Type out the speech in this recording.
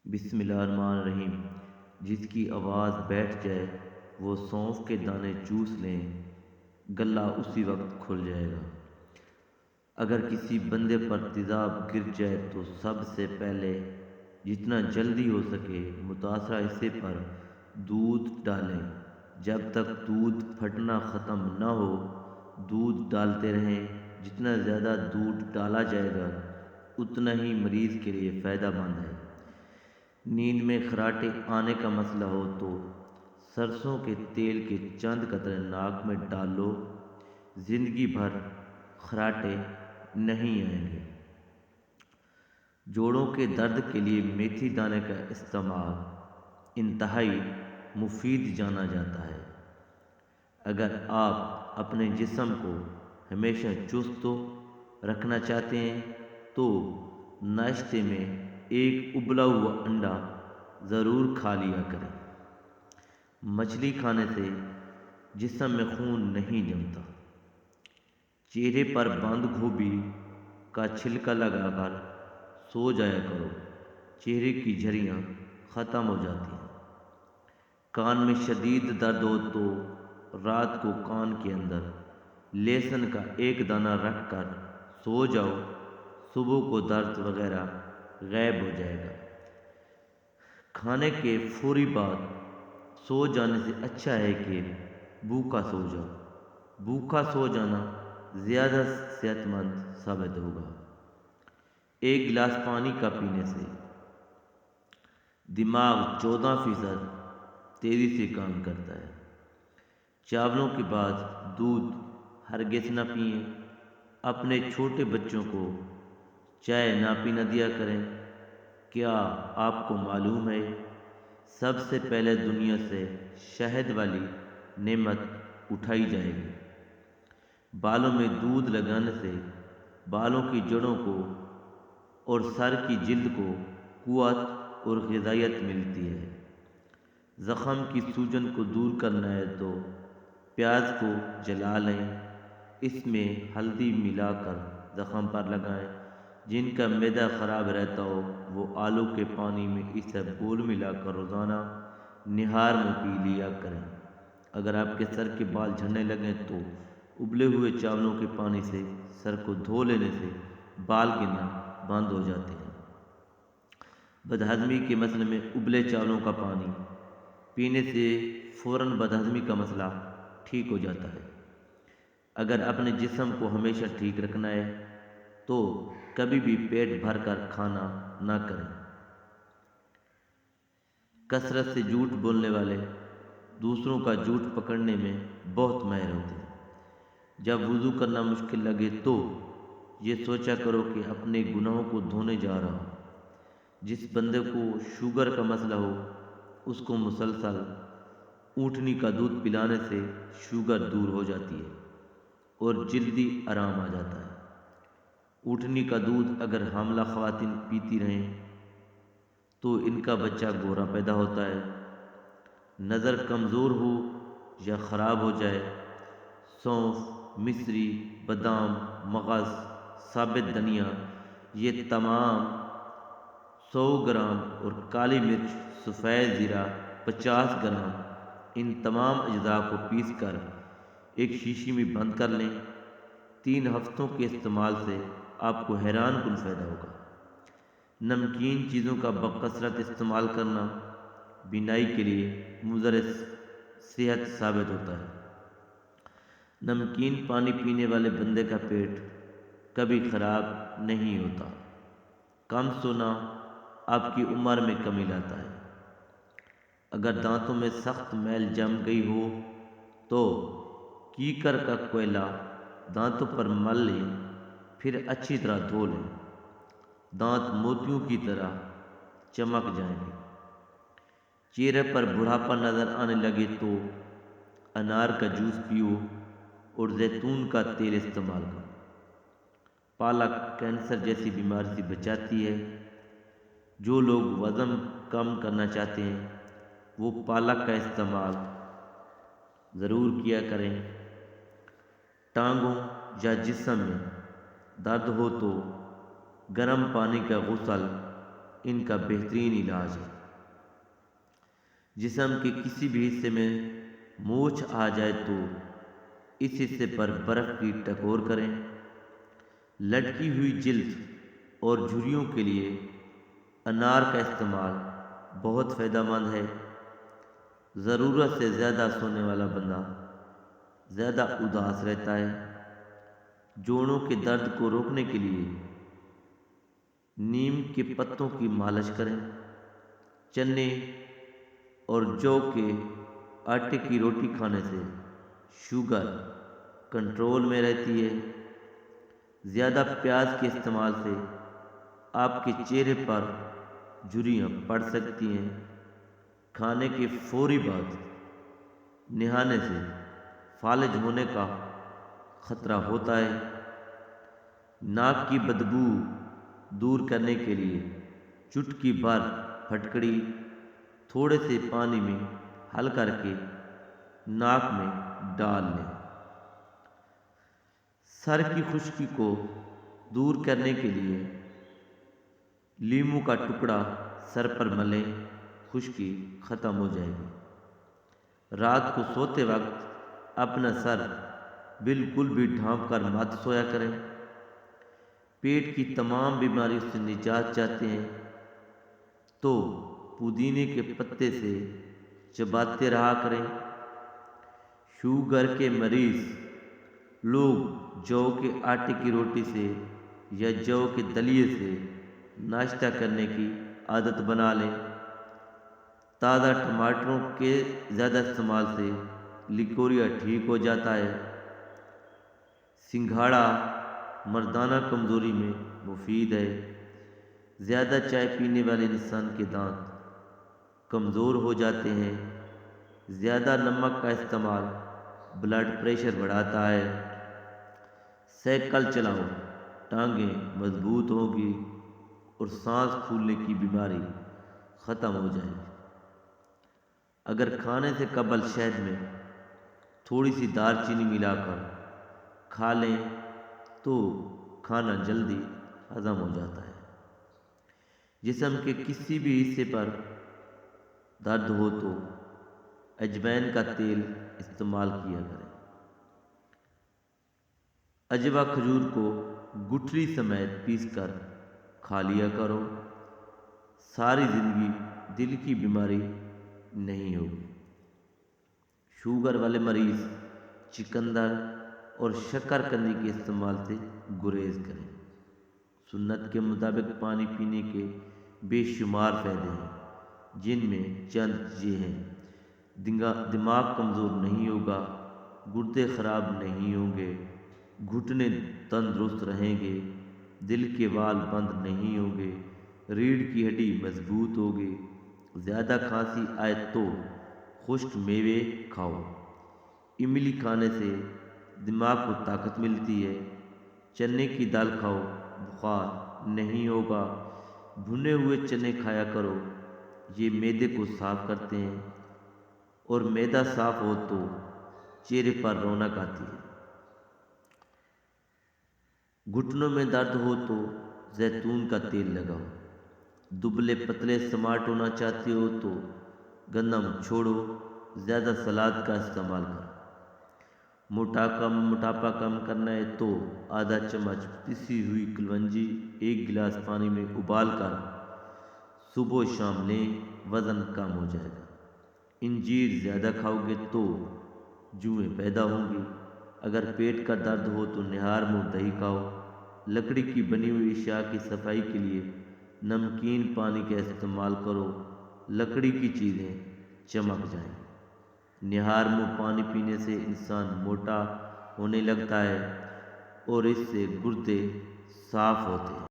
بسم اللہ الرحمن الرحیم۔ جس کی آواز بیٹھ جائے وہ سونف کے دانے چوس لیں، گلہ اسی وقت کھل جائے گا۔ اگر کسی بندے پر تیزاب گر جائے تو سب سے پہلے جتنا جلدی ہو سکے متاثرہ حصے پر دودھ ڈالیں۔ جب تک دودھ پھٹنا ختم نہ ہو دودھ ڈالتے رہیں۔ جتنا زیادہ دودھ ڈالا جائے گا اتنا ہی مریض کے لیے فائدہ مند ہے۔ نیند میں خراٹے آنے کا مسئلہ ہو تو سرسوں کے تیل کے چند قطرے ناک میں ڈال لو، زندگی بھر خراٹے نہیں آئیں گے۔ جوڑوں کے درد کے لیے میتھی دانے کا استعمال انتہائی مفید جانا جاتا ہے۔ اگر آپ اپنے جسم کو ہمیشہ چست رکھنا چاہتے ہیں تو ناشتے میں ایک ابلا ہوا انڈا ضرور کھا لیا کریں۔ مچھلی کھانے سے جسم میں خون نہیں جمتا۔ چہرے پر بند گوبھی کا چھلکا لگا کر سو جایا کرو، چہرے کی جھریاں ختم ہو جاتی ہیں۔ کان میں شدید درد ہو تو رات کو کان کے اندر لہسن کا ایک دانہ رکھ کر سو جاؤ، صبح کو درد وغیرہ غائب ہو جائے گا۔ کھانے کے فوری بعد سو جانے سے اچھا ہے کہ بھوکا سو جاؤ۔ بھوکا سو جانا زیادہ صحت مند ثابت ہوگا۔ ایک گلاس پانی کا پینے سے دماغ 14% تیزی سے کام کرتا ہے۔ چاولوں کے بعد دودھ ہرگز نہ پئیں۔ اپنے چھوٹے بچوں کو چائے نہ پینے دیا کریں۔ کیا آپ کو معلوم ہے سب سے پہلے دنیا سے شہد والی نعمت اٹھائی جائے گی؟ بالوں میں دودھ لگانے سے بالوں کی جڑوں کو اور سر کی جلد کو قوت اور غذائیت ملتی ہے۔ زخم کی سوجن کو دور کرنا ہے تو پیاز کو جلا لیں، اس میں ہلدی ملا کر زخم پر لگائیں۔ جن کا معدہ خراب رہتا ہو وہ آلو کے پانی میں اسے گھول ملا کر روزانہ نہار میں پی لیا کریں۔ اگر آپ کے سر کے بال جھڑنے لگیں تو ابلے ہوئے چاولوں کے پانی سے سر کو دھو لینے سے بال گرنا بند ہو جاتے ہیں۔ بدہضمی کے مسئلے میں ابلے چاولوں کا پانی پینے سے فوراً بدہضمی کا مسئلہ ٹھیک ہو جاتا ہے۔ اگر اپنے جسم کو ہمیشہ ٹھیک رکھنا ہے تو کبھی بھی پیٹ بھر کر کھانا نہ کریں۔ کثرت سے جھوٹ بولنے والے دوسروں کا جھوٹ پکڑنے میں بہت ماہر ہوتے ہیں۔ جب وضو کرنا مشکل لگے تو یہ سوچا کرو کہ اپنے گناہوں کو دھونے جا رہا ہوں۔ جس بندے کو شوگر کا مسئلہ ہو اس کو مسلسل اونٹنی کا دودھ پلانے سے شوگر دور ہو جاتی ہے اور جلدی آرام آ جاتا ہے۔ اونٹنی کا دودھ اگر حاملہ خواتین پیتی رہیں تو ان کا بچہ گورا پیدا ہوتا ہے۔ نظر کمزور ہو یا خراب ہو جائے سونف، مصری، بادام، مغز، ثابت دھنیا یہ تمام 100 گرام اور کالی مرچ سفید زیرہ 50 گرام ان تمام اجزاء کو پیس کر ایک شیشی میں بند کر لیں۔ 3 ہفتوں کے استعمال سے آپ کو حیران کن فائدہ ہوگا۔ نمکین چیزوں کا بکثرت استعمال کرنا بینائی کے لیے مضر صحت ثابت ہوتا ہے۔ نمکین پانی پینے والے بندے کا پیٹ کبھی خراب نہیں ہوتا۔ کم سونا آپ کی عمر میں کمی لاتا ہے۔ اگر دانتوں میں سخت میل جم گئی ہو تو کیکر کا کوئلہ دانتوں پر مل لیں، پھر اچھی طرح دھو لیں۔ دانت موتیوں کی طرح چمک جائیں گے۔ چہرے پر بڑھاپا نظر آنے لگے تو انار کا جوس پیو اور زیتون کا تیل استعمال کرو۔ پالک کینسر جیسی بیماری سے بچاتی ہے۔ جو لوگ وزن کم کرنا چاہتے ہیں وہ پالک کا استعمال ضرور کیا کریں۔ ٹانگوں یا جسم میں درد ہو تو گرم پانی کا غسل ان کا بہترین علاج ہے۔ جسم کے کسی بھی حصے میں مونچھ آ جائے تو اس حصے پر برف کی ٹکور کریں۔ لٹکی ہوئی جلد اور جھریوں کے لیے انار کا استعمال بہت فائدہ مند ہے۔ ضرورت سے زیادہ سونے والا بندہ زیادہ اداس رہتا ہے۔ جوڑوں کے درد کو روکنے کے لیے نیم کے پتوں کی مالش کریں۔ چنے اور جو کے آٹے کی روٹی کھانے سے شوگر کنٹرول میں رہتی ہے۔ زیادہ پیاز کے استعمال سے آپ کے چہرے پر جھریاں پڑ سکتی ہیں۔ کھانے کے فوری بعد نہانے سے فالج ہونے کا خطرہ ہوتا ہے۔ ناک کی بدبو دور کرنے کے لیے چٹکی بھر پھٹکڑی تھوڑے سے پانی میں حل کر کے ناک میں ڈال لیں۔ سر کی خشکی کو دور کرنے کے لیے لیموں کا ٹکڑا سر پر ملیں، خشکی ختم ہو جائے گی۔ رات کو سوتے وقت اپنا سر بالکل بھی ڈھانپ کر مت سویا کریں۔ پیٹ کی تمام بیماریوں سے نجات چاہتے ہیں تو پودینے کے پتے سے چباتے رہا کریں۔ شوگر کے مریض لوگ جو کے آٹے کی روٹی سے یا جو کے دلیے سے ناشتہ کرنے کی عادت بنا لیں۔ تازہ ٹماٹروں کے زیادہ استعمال سے لیکوریا ٹھیک ہو جاتا ہے۔ سنگھاڑا مردانہ کمزوری میں مفید ہے۔ زیادہ چائے پینے والے انسان کے دانت کمزور ہو جاتے ہیں۔ زیادہ نمک کا استعمال بلڈ پریشر بڑھاتا ہے۔ سائیکل چلاؤ، ٹانگیں مضبوط ہوگی اور سانس پھولنے کی بیماری ختم ہو جائے گی۔ اگر کھانے سے قبل شہد میں تھوڑی سی دار چینی ملا کر کھا لیں تو کھانا جلدی ہضم ہو جاتا ہے۔ جسم کے کسی بھی حصے پر درد ہو تو اجوائن کا تیل استعمال کیا کریں۔ عجوا کھجور کو گٹھلی سمیت پیس کر کھا لیا کرو۔ ساری زندگی دل کی بیماری نہیں ہوگی۔ شوگر والے مریض چقندر اور شکر قندی کے استعمال سے گریز کریں۔ سنت کے مطابق پانی پینے کے بے شمار فائدے ہیں، جن میں چند یہ ہیں: دماغ کمزور نہیں ہوگا، گردے خراب نہیں ہوں گے، گھٹنے تندرست رہیں گے، دل کے وال بند نہیں ہوں گے، ریڑھ کی ہڈی مضبوط ہوگی۔ زیادہ کھانسی آئے تو خشک میوے کھاؤ۔ املی کھانے سے دماغ کو طاقت ملتی ہے۔ چنے کی دال کھاؤ، بخار نہیں ہوگا۔ بھنے ہوئے چنے کھایا کرو، یہ معدے کو صاف کرتے ہیں اور معدہ صاف ہو تو چہرے پر رونق آتی ہے۔ گھٹنوں میں درد ہو تو زیتون کا تیل لگاؤ۔ دبلے پتلے سمارٹ ہونا چاہتے ہو تو گندم چھوڑو، زیادہ سلاد کا استعمال کرو۔ موٹاپا کم کرنا ہے تو آدھا چمچ پسی ہوئی کلونجی 1 گلاس پانی میں ابال کر صبح و شام لیں، وزن کم ہو جائے گا۔ انجیر زیادہ کھاؤ گے تو جوئیں پیدا ہوں گی۔ اگر پیٹ کا درد ہو تو نہار منہ دہی کھاؤ۔ لکڑی کی بنی ہوئی اشیاء کی صفائی کے لیے نمکین پانی کا استعمال کرو، لکڑی کی چیزیں چمک جائیں۔ نہار منہ پانی پینے سے انسان موٹا ہونے لگتا ہے اور اس سے گردے صاف ہوتے ہیں۔